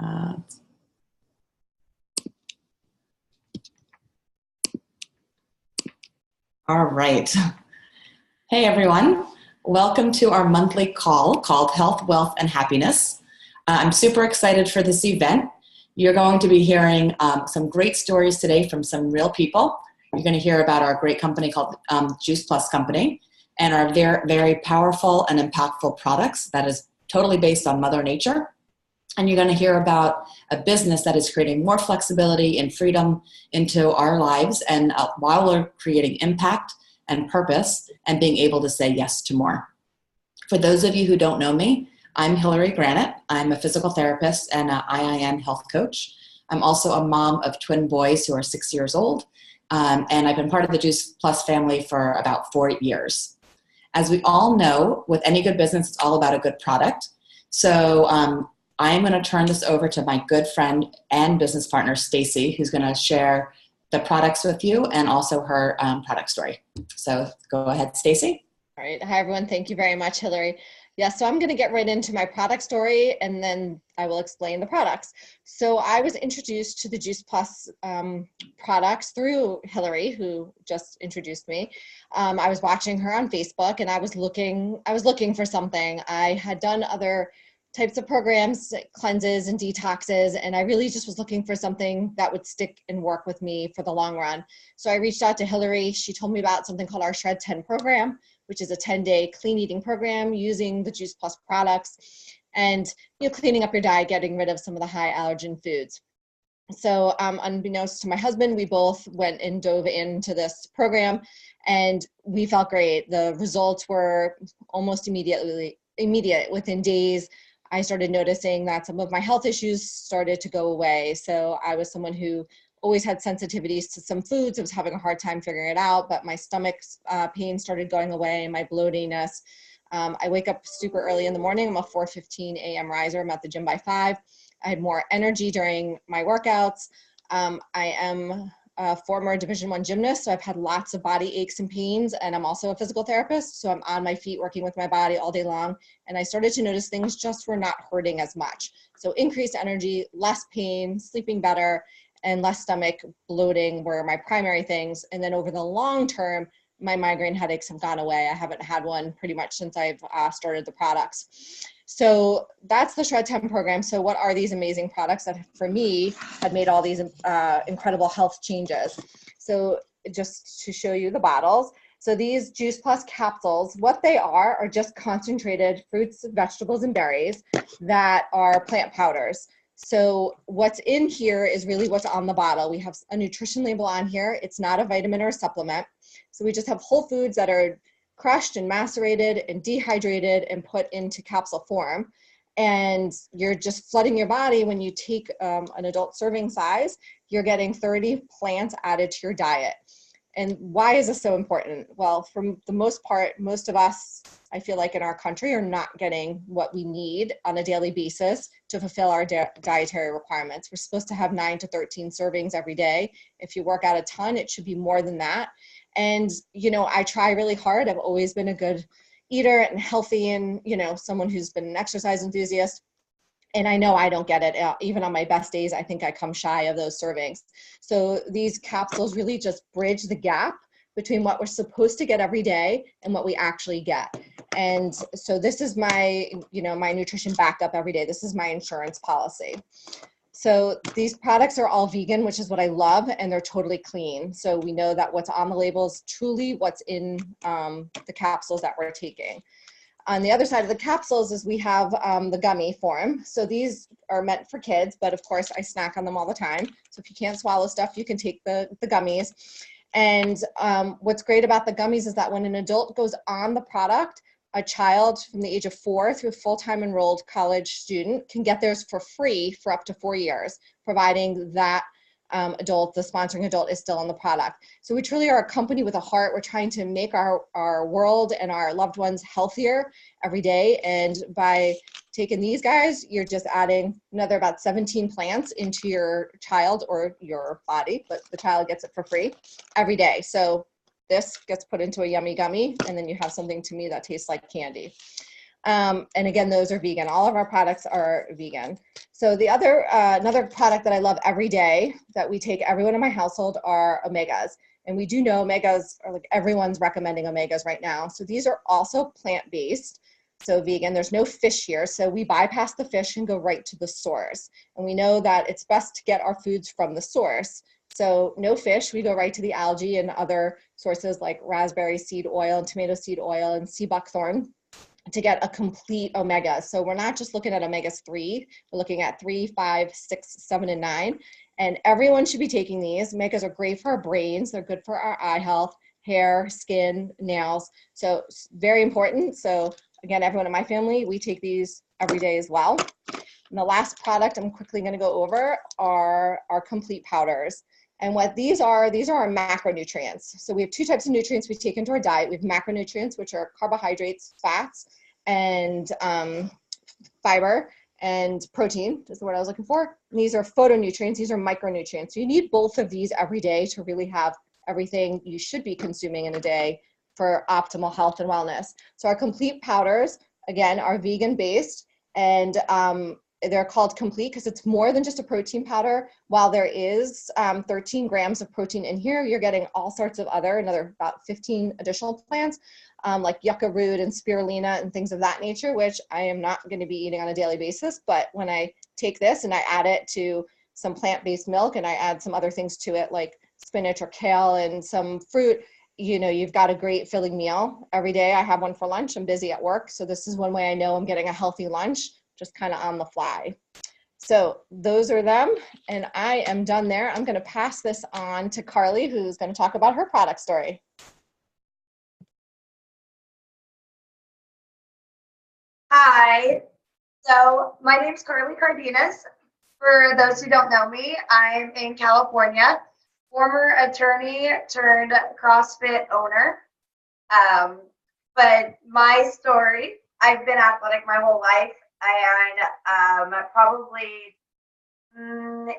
Uh, all right. Hey, everyone. Welcome to our monthly call called Health, Wealth, and Happiness. I'm super excited for this event. You're going to be hearing some great stories today from some real people. You're going to hear about our great company called Juice Plus Company and our very, very powerful and impactful products that is totally based on Mother Nature. And you're going to hear about a business that is creating more flexibility and freedom into our lives, and while we're creating impact and purpose and being able to say yes to more. For those of you who don't know me, I'm Hillary Granite. I'm a physical therapist and an IIN health coach. I'm also a mom of twin boys who are 6 years old, and I've been part of the Juice Plus family for about 4 years. As we all know, with any good business, it's all about a good product. So I'm going to turn this over to my good friend and business partner, Stacy, who's going to share the products with you and also her product story. So go ahead, Stacy. All right. Hi, everyone. Thank you very much, Hillary. Yeah, so I'm going to get right into my product story, and then I will explain the products. So I was introduced to the Juice Plus products through Hillary, who just introduced me. I was watching her on Facebook, and I was looking for something. I had done other types of programs, cleanses and detoxes, and I really just was looking for something that would stick and work with me for the long run. So I reached out to Hillary. She told me about something called our Shred 10 program, which is a 10-day clean eating program using the Juice Plus products and cleaning up your diet, getting rid of some of the high allergen foods. So unbeknownst to my husband, we both went and dove into this program, and we felt great. The results were almost immediate. Within days, I started noticing that some of my health issues started to go away. So I was someone who always had sensitivities to some foods. I was having a hard time figuring it out, but my stomach's pain started going away, my bloatiness. I wake up super early in the morning. I'm a 4:15 a.m. riser. I'm at the gym by 5. I had more energy during my workouts. I am a former Division I gymnast, so I've had lots of body aches and pains, and I'm also a physical therapist, so I'm on my feet working with my body all day long, and I started to notice things just were not hurting as much. So increased energy, less pain, sleeping better, and less stomach bloating were my primary things. And then over the long term, my migraine headaches have gone away. I haven't had one pretty much since I've started the products. So that's the Shred 10 program. So what are these amazing products that for me had made all these incredible health changes? So just to show you the bottles. So these Juice Plus capsules, what they are just concentrated fruits, vegetables, and berries that are plant powders. So what's in here is really what's on the bottle. We have a nutrition label on here. It's not a vitamin or a supplement. So we just have whole foods that are crushed and macerated and dehydrated and put into capsule form. And you're just flooding your body. When you take an adult serving size, you're getting 30 plants added to your diet. And why is this so important? Well, for the most part, most of us, I feel like in our country, are not getting what we need on a daily basis to fulfill our dietary requirements. We're supposed to have 9 to 13 servings every day. If you work out a ton, it should be more than that. And, I try really hard. I've always been a good eater and healthy and, someone who's been an exercise enthusiast. And I know I don't get it. Even on my best days, I think I come shy of those servings. So these capsules really just bridge the gap between what we're supposed to get every day and what we actually get. And so this is my, my nutrition backup every day. This is my insurance policy. So these products are all vegan, which is what I love, and they're totally clean. So we know that what's on the label is truly what's in the capsules that we're taking. On the other side of the capsules is we have the gummy form. So these are meant for kids, but of course I snack on them all the time. So if you can't swallow stuff, you can take the gummies. And what's great about the gummies is that when an adult goes on the product, a child from the age of 4 through a full-time enrolled college student can get theirs for free for up to 4 years, providing that adult, the sponsoring adult, is still on the product. So we truly are a company with a heart. We're trying to make our world and our loved ones healthier every day. And by taking these guys, you're just adding another about 17 plants into your child or your body, but the child gets it for free every day. So this gets put into a yummy gummy, and then you have something to me that tastes like candy. And again, those are vegan. All of our products are vegan. So the other, another product that I love every day that we take everyone in my household are omegas. And we do know omegas are like everyone's recommending omegas right now. So these are also plant-based, so vegan. There's no fish here. So we bypass the fish and go right to the source. And we know that it's best to get our foods from the source. So no fish, we go right to the algae and other sources like raspberry seed oil and tomato seed oil and sea buckthorn to get a complete omega. So we're not just looking at omegas-3, we're looking at 3, 5, 6, 7, and 9. And everyone should be taking these. Omegas are great for our brains. They're good for our eye health, hair, skin, nails. So very important. So again, everyone in my family, we take these every day as well. And the last product I'm quickly going to go over are our complete powders. And what these are our macronutrients. So we have two types of nutrients we take into our diet. We have macronutrients, which are carbohydrates, fats, and fiber, and protein is the word I was looking for. And these are phytonutrients. These are micronutrients. So you need both of these every day to really have everything you should be consuming in a day for optimal health and wellness. So our complete powders, again, are vegan-based, and they're called complete because it's more than just a protein powder. While there is 13 grams of protein in here, you're getting all sorts of another about 15 additional plants, like yucca root and spirulina and things of that nature, which I am not going to be eating on a daily basis. But when I take this and I add it to some plant-based milk and I add some other things to it, like spinach or kale and some fruit, you know, you've got a great filling meal every day. I have one for lunch. I'm busy at work, so this is one way I know I'm getting a healthy lunch, just kind of on the fly. So those are them, and I am done there. I'm going to pass this on to Carly, who's going to talk about her product story. Hi, so my name is Carly Cardenas. For those who don't know me, I'm in California, former attorney turned CrossFit owner. But my story, I've been athletic my whole life, and probably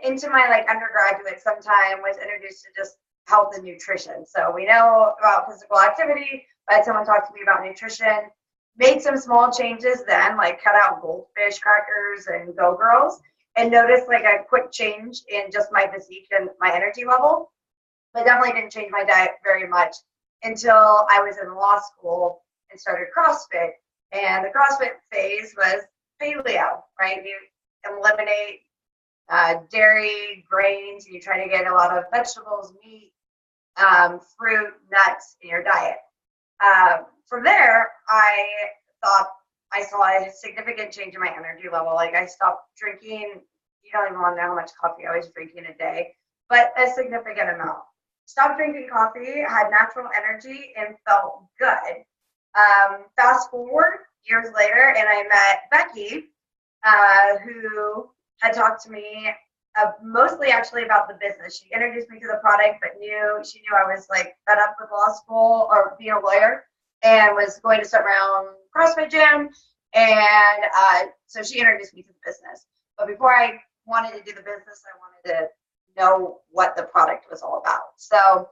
into my undergraduate sometime was introduced to just health and nutrition. So we know about physical activity, but someone talked to me about nutrition. Made some small changes then, like cut out goldfish crackers and Go Girls, and noticed a quick change in just my physique and my energy level. But definitely didn't change my diet very much until I was in law school and started CrossFit. And the CrossFit phase was paleo, right? You eliminate dairy, grains, and you try to get a lot of vegetables, meat, fruit, nuts in your diet. From there, I thought I saw a significant change in my energy level. I stopped drinking, you don't even want to know how much coffee I was drinking a day, but a significant amount. Stopped drinking coffee, had natural energy, and felt good. Fast forward years later, and I met Becky, who had talked to me mostly actually about the business. She introduced me to the product, but she knew I was fed up with law school or being a lawyer, and was going to start my own CrossFit gym. And so she introduced me to the business. But before I wanted to do the business, I wanted to know what the product was all about. So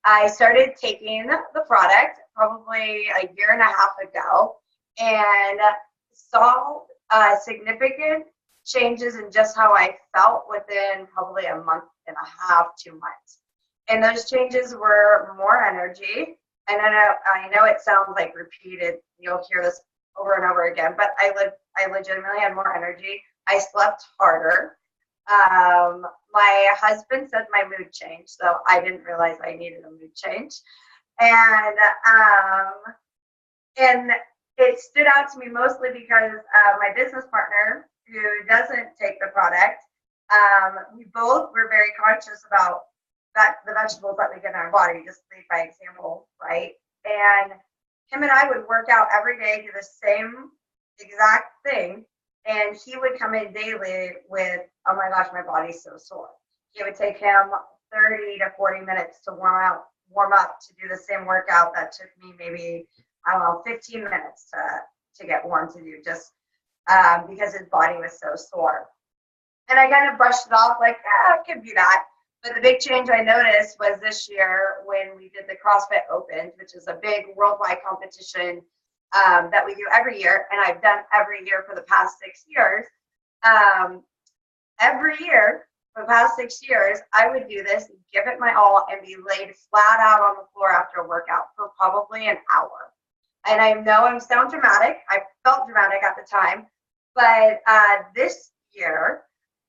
I started taking the product probably a year and a half ago, and saw significant changes in just how I felt within probably a month and a half, 2 months. And those changes were more energy. And I know it sounds repeated, you'll hear this over and over again, but I legitimately had more energy. I slept harder. My husband said my mood changed, so I didn't realize I needed a mood change. And it stood out to me mostly because my business partner, who doesn't take the product, we both were very conscious about the vegetables that we get in our body, just lead by example, right? And him and I would work out every day, do the same exact thing, and he would come in daily with, oh my gosh, my body's so sore. It would take him 30 to 40 minutes to warm up to do the same workout that took me maybe, 15 minutes to get warm to do, just because his body was so sore. And I kind of brushed it off it could be that. But the big change I noticed was this year when we did the CrossFit Open, which is a big worldwide competition that we do every year, and I've done every year for the past 6 years. Every year for the past 6 years, I would do this, give it my all, and be laid flat out on the floor after a workout for probably an hour. And I know I sound dramatic. I felt dramatic at the time, but this year,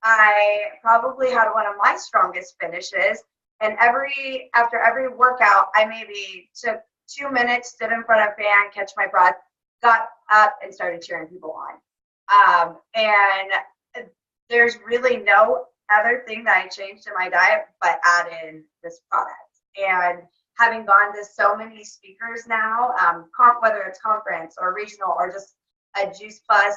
I probably had one of my strongest finishes. And after every workout, I maybe took 2 minutes, stood in front of a fan, catch my breath, got up, and started cheering people on. And there's really no other thing that I changed in my diet but add in this product. And having gone to so many speakers now, whether it's conference or regional or just a Juice Plus,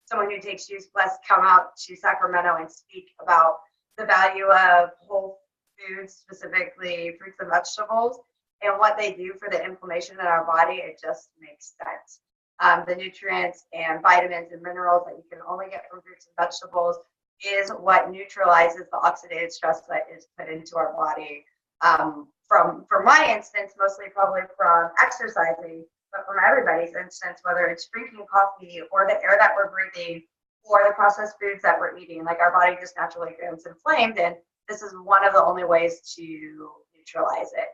someone who takes Juice Plus come out to Sacramento and speak about the value of whole foods, specifically fruits and vegetables, and what they do for the inflammation in our body, it just makes sense. The nutrients and vitamins and minerals that you can only get from fruits and vegetables is what neutralizes the oxidative stress that is put into our body. For my instance, mostly probably from exercising, but from everybody's instance, whether it's drinking coffee or the air that we're breathing or the processed foods that we're eating, like our body just naturally becomes inflamed, and this is one of the only ways to neutralize it.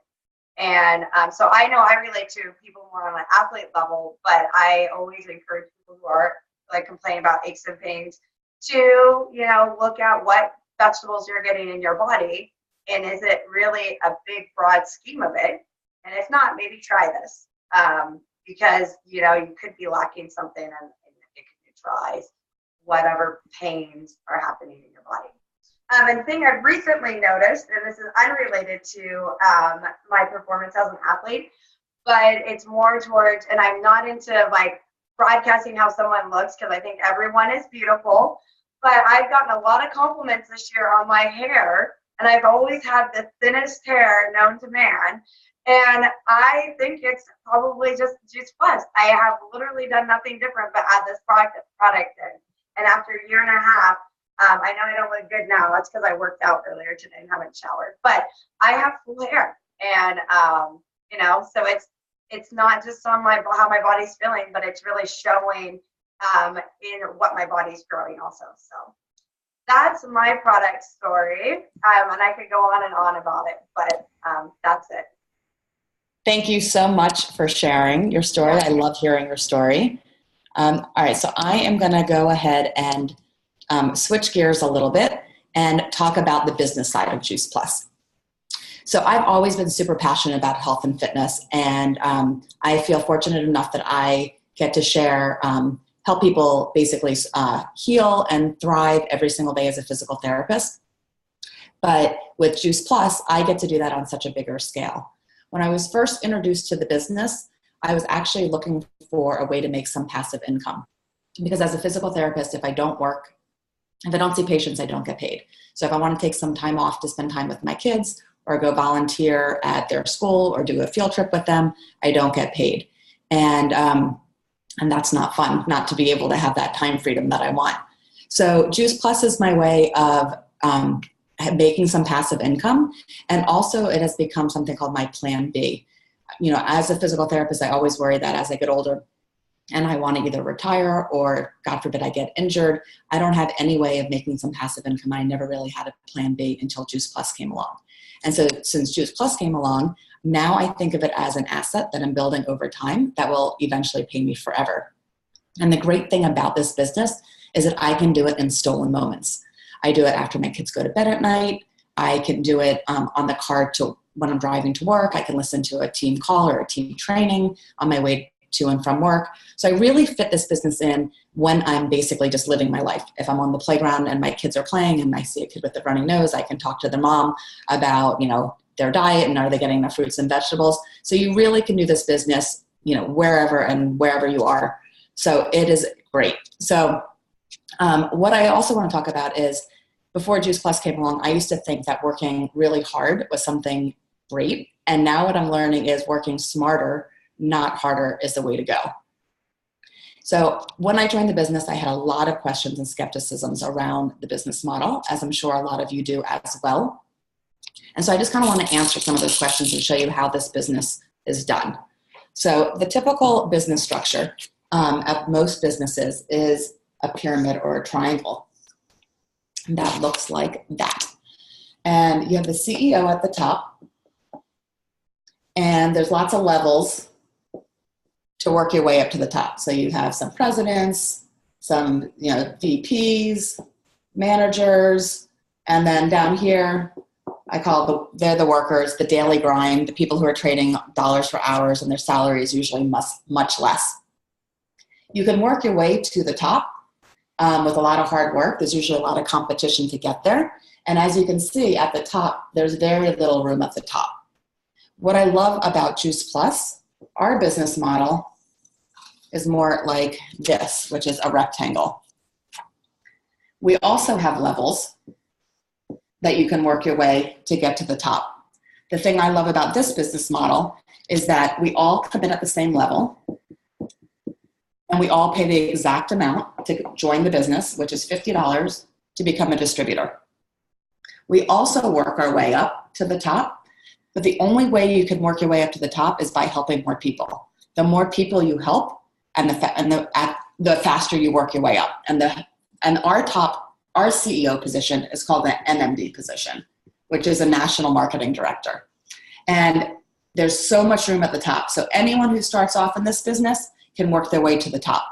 And so I know I relate to people more on an athlete level, but I always encourage people who are like complaining about aches and pains to, look at what vegetables you're getting in your body, and is it really a big broad scheme of it? And if not, maybe try this, because you could be lacking something, and it can neutralize whatever pains are happening in your body. And the thing I've recently noticed, and this is unrelated to my performance as an athlete, but it's more towards, and I'm not into like broadcasting how someone looks, because I think everyone is beautiful, but I've gotten a lot of compliments this year on my hair, and I've always had the thinnest hair known to man. And I think it's probably just Juice Plus. I have literally done nothing different but add this product in. And after a year and a half, I know I don't look good now. That's because I worked out earlier today and haven't showered. But I have full hair, and so it's not just on how my body's feeling, but it's really showing in what my body's growing also. So that's my product story, and I could go on and on about it, but that's it. Thank you so much for sharing your story. I love hearing your story. All right, so I am going to go ahead and switch gears a little bit and talk about the business side of Juice Plus. So I've always been super passionate about health and fitness, and I feel fortunate enough that I get to share, help people basically heal and thrive every single day as a physical therapist. But with Juice Plus, I get to do that on such a bigger scale. When I was first introduced to the business, I was actually looking for a way to make some passive income. Because as a physical therapist, if I don't work, if I don't see patients, I don't get paid. So if I want to take some time off to spend time with my kids or go volunteer at their school or do a field trip with them, I don't get paid. And that's not fun, not to be able to have that time freedom that I want. So Juice Plus is my way of making some passive income. And also it has become something called my plan B. As a physical therapist, I always worry that as I get older and I want to either retire or, God forbid, I get injured, I don't have any way of making some passive income. I never really had a plan B until Juice Plus came along. And so since Juice Plus came along, now I think of it as an asset that I'm building over time that will eventually pay me forever. And the great thing about this business is that I can do it in stolen moments. I do it after my kids go to bed at night. I can do it on the car when I'm driving to work. I can listen to a team call or a team training on my way to and from work. So I really fit this business in when I'm basically just living my life. If I'm on the playground and my kids are playing and I see a kid with a runny nose, I can talk to the mom about, their diet and are they getting enough fruits and vegetables. So you really can do this business, wherever you are. So it is great. So what I also want to talk about is before Juice Plus came along, I used to think that working really hard was something great. And now what I'm learning is working smarter, not harder, is the way to go. So when I joined the business, I had a lot of questions and skepticisms around the business model, as I'm sure a lot of you do as well. And so I just kind of want to answer some of those questions and show you how this business is done. So the typical business structure of most businesses is a pyramid or a triangle. And that looks like that. And you have the CEO at the top, and there's lots of levels to work your way up to the top. So you have some presidents, some VPs, managers, and then down here, I call they're the workers, the daily grind, the people who are trading dollars for hours, and their salary is usually much less. You can work your way to the top with a lot of hard work. There's usually a lot of competition to get there. And as you can see at the top, there's very little room at the top. What I love about Juice Plus, our business model is more like this, which is a rectangle. We also have levels that you can work your way to get to the top. The thing I love about this business model is that we all come in at the same level, and we all pay the exact amount to join the business, which is $50 to become a distributor. We also work our way up to the top, but the only way you can work your way up to the top is by helping more people. The more people you help, and the faster you work your way up. And our CEO position is called the NMD position, which is a national marketing director. And there's so much room at the top. So anyone who starts off in this business can work their way to the top.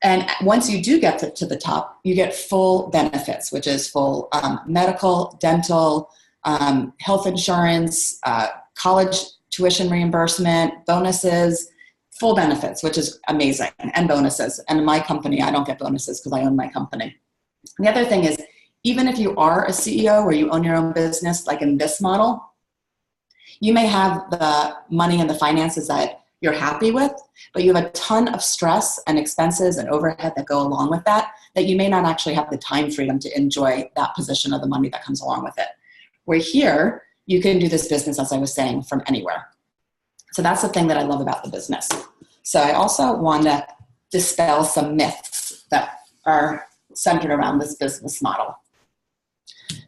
And once you do get to the top, you get full benefits, which is full medical, dental, health insurance, college tuition reimbursement, bonuses, full benefits, which is amazing, and bonuses. And in my company, I don't get bonuses because I own my company. And the other thing is, even if you are a CEO or you own your own business, like in this model, you may have the money and the finances that you're happy with, but you have a ton of stress and expenses and overhead that go along with that you may not actually have the time freedom to enjoy that position of the money that comes along with it. Where here, you can do this business, as I was saying, from anywhere. So that's the thing that I love about the business. So I also want to dispel some myths that are centered around this business model.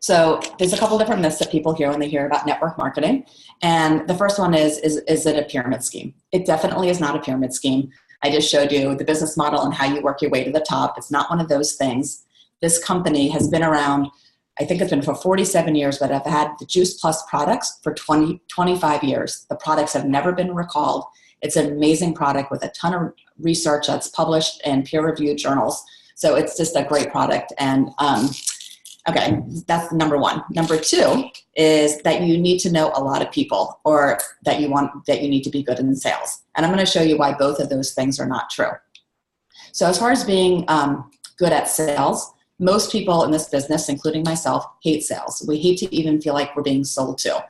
So there's a couple different myths that people hear when they hear about network marketing. And the first one is it a pyramid scheme? It definitely is not a pyramid scheme. I just showed you the business model and how you work your way to the top. It's not one of those things. This company has been around, I think it's been for 47 years, but I've had the Juice Plus products for 25 years. The products have never been recalled. It's an amazing product with a ton of research that's published in peer-reviewed journals. So it's just a great product. And okay, that's number one. Number two is that you need to know a lot of people, or that you need to be good in sales. And I'm going to show you why both of those things are not true. So as far as being good at sales, most people in this business, including myself, hate sales. We hate to even feel like we're being sold to.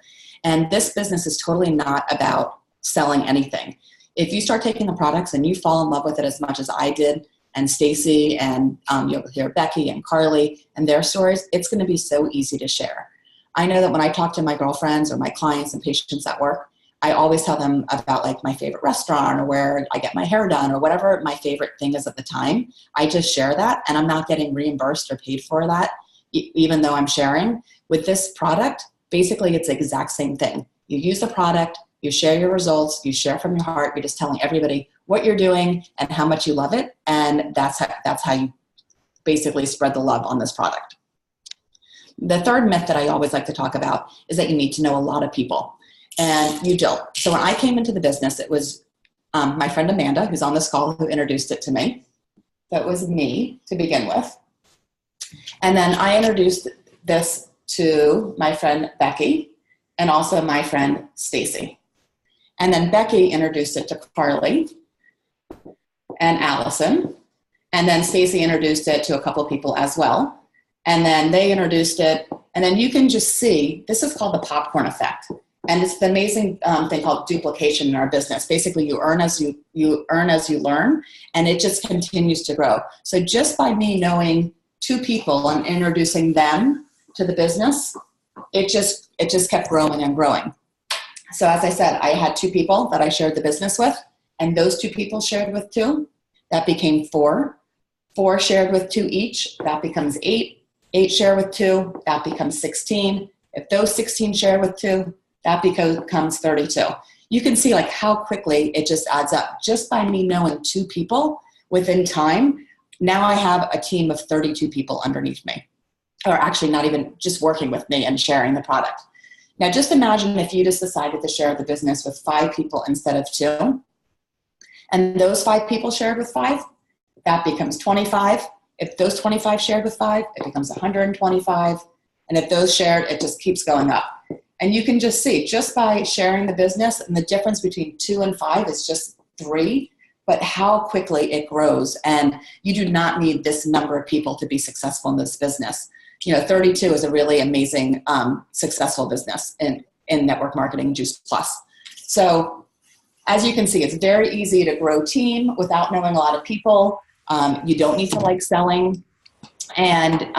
And this business is totally not about selling anything. If you start taking the products and you fall in love with it as much as I did, and Stacy, and you'll hear Becky and Carly and their stories, it's going to be so easy to share. I know that when I talk to my girlfriends or my clients and patients at work, I always tell them about like my favorite restaurant or where I get my hair done or whatever my favorite thing is at the time. I just share that, and I'm not getting reimbursed or paid for that, even though I'm sharing. With this product, basically it's the exact same thing. You use the product, you share your results, you share from your heart, you're just telling everybody what you're doing and how much you love it, and that's how you basically spread the love on this product. The third myth that I always like to talk about is that you need to know a lot of people, and you don't. So when I came into the business, it was my friend Amanda, who's on this call, who introduced it to me. That was me to begin with. And then I introduced this to my friend Becky and also my friend Stacy. And then Becky introduced it to Carly and Allison. And then Stacy introduced it to a couple of people as well. And then they introduced it. And then you can just see, this is called the popcorn effect. And it's the amazing thing called duplication in our business. Basically, you earn as you learn, and it just continues to grow. So just by me knowing two people and introducing them to the business, it just kept growing and growing. So as I said, I had two people that I shared the business with, and those two people shared with two. That became four. Four shared with two each. That becomes 8. 8 share with two. That becomes 16. If those 16 share with two, that becomes 32. you can see like how quickly it just adds up. Just by me knowing 2 people within time, now I have a team of 32 people underneath me, or actually not even, just working with me and sharing the product. Now just imagine if you just decided to share the business with 5 people instead of 2, and those 5 people shared with 5, that becomes 25. If those 25 shared with 5, it becomes 125. And if those shared, it just keeps going up. And you can just see, just by sharing the business, and the difference between 2 and 5 is just 3, but how quickly it grows. And you do not need this number of people to be successful in this business. 32 is a really amazing, successful business in network marketing, Juice Plus. So as you can see, it's very easy to grow team without knowing a lot of people. You don't need to like selling. And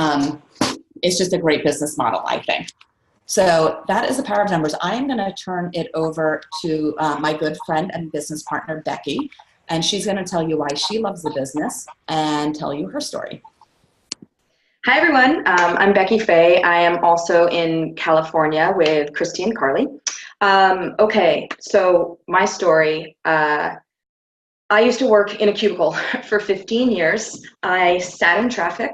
it's just a great business model, I think. So that is the power of numbers. I am going to turn it over to my good friend and business partner, Becky, and she's going to tell you why she loves the business and tell you her story. Hi, everyone. I'm Becky Fay. I am also in California with Christy and Carly. Okay, so my story. I used to work in a cubicle for 15 years. I sat in traffic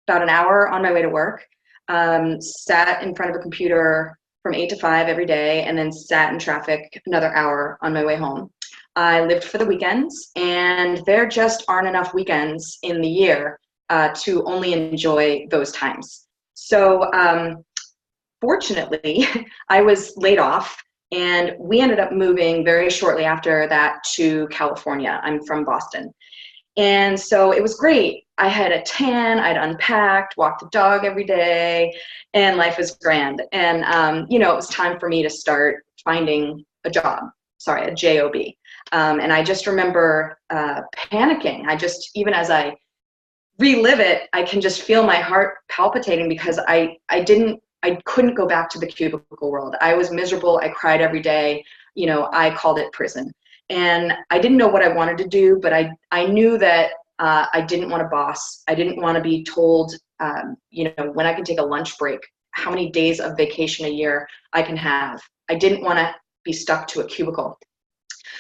about an hour on my way to work, sat in front of a computer from 8 to 5 every day, and then sat in traffic another hour on my way home. I lived for the weekends, and there just aren't enough weekends in the year to only enjoy those times. So fortunately, I was laid off, and we ended up moving very shortly after that to California. I'm from Boston. And so it was great. I had a tan, I'd unpacked, walked the dog every day, and life was grand. And, it was time for me to start finding a job, a job. And I just remember panicking. Even as I relive it, I can just feel my heart palpitating because I couldn't go back to the cubicle world. I was miserable. I cried every day. I called it prison. And I didn't know what I wanted to do, but I knew that I didn't want a boss. I didn't want to be told, when I can take a lunch break, how many days of vacation a year I can have. I didn't want to be stuck to a cubicle.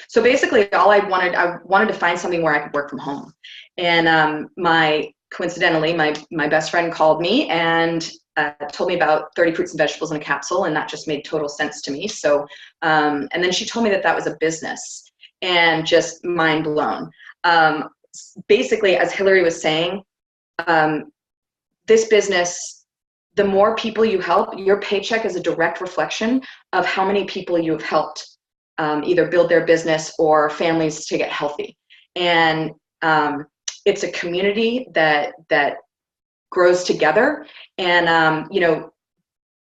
So basically I wanted to find something where I could work from home. And coincidentally, my best friend called me and told me about 30 fruits and vegetables in a capsule, and that just made total sense to me. So, and then she told me that was a business, and just mind blown. Basically, as Hillary was saying, this business, the more people you help, your paycheck is a direct reflection of how many people you have helped either build their business or families to get healthy. And it's a community that grows together. And,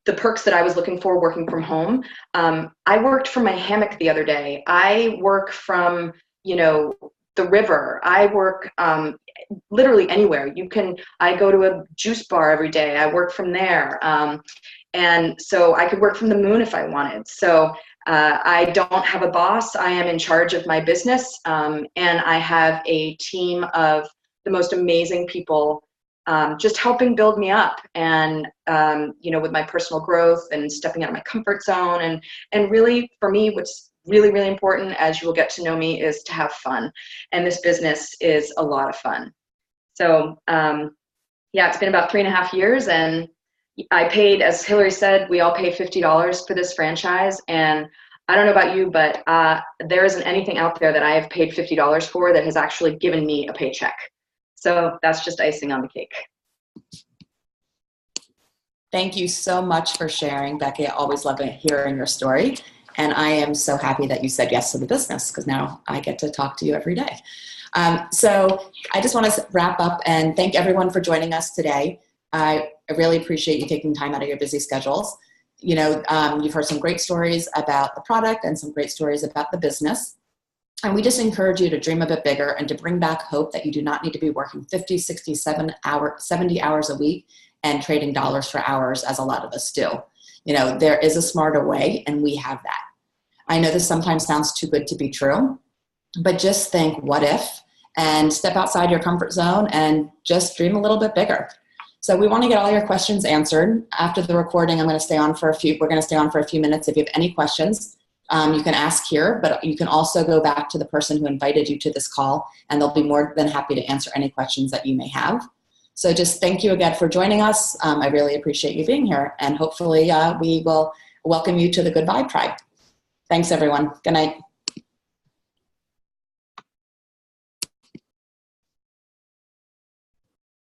the perks that I was looking for working from home, I worked from my hammock the other day. I work from, the river. I work literally anywhere. I go to a juice bar every day. I work from there. And so I could work from the moon if I wanted. So I don't have a boss. I am in charge of my business. And I have a team of the most amazing people just helping build me up, and with my personal growth and stepping out of my comfort zone, and really for me, what's really, really important, as you will get to know me, is to have fun. And this business is a lot of fun. So it's been about 3.5 years, and I paid, as Hillary said, we all pay $50 for this franchise. And I don't know about you, but there isn't anything out there that I have paid $50 for that has actually given me a paycheck. So that's just icing on the cake. Thank you so much for sharing, Becky. I always love hearing your story. And I am so happy that you said yes to the business, because now I get to talk to you every day. So I just want to wrap up and thank everyone for joining us today. I really appreciate you taking time out of your busy schedules. You've heard some great stories about the product and some great stories about the business. And we just encourage you to dream a bit bigger and to bring back hope that you do not need to be working 50, 60, 70 hours a week and trading dollars for hours, as a lot of us do. There is a smarter way, and we have that. I know this sometimes sounds too good to be true, but just think, what if, and step outside your comfort zone and just dream a little bit bigger. So we want to get all your questions answered. After the recording, we're going to stay on for a few minutes. If you have any questions, you can ask here, but you can also go back to the person who invited you to this call, and they'll be more than happy to answer any questions that you may have. So just thank you again for joining us. I really appreciate you being here, and hopefully we will welcome you to the Good Vibe Tribe. Thanks, everyone. Good night.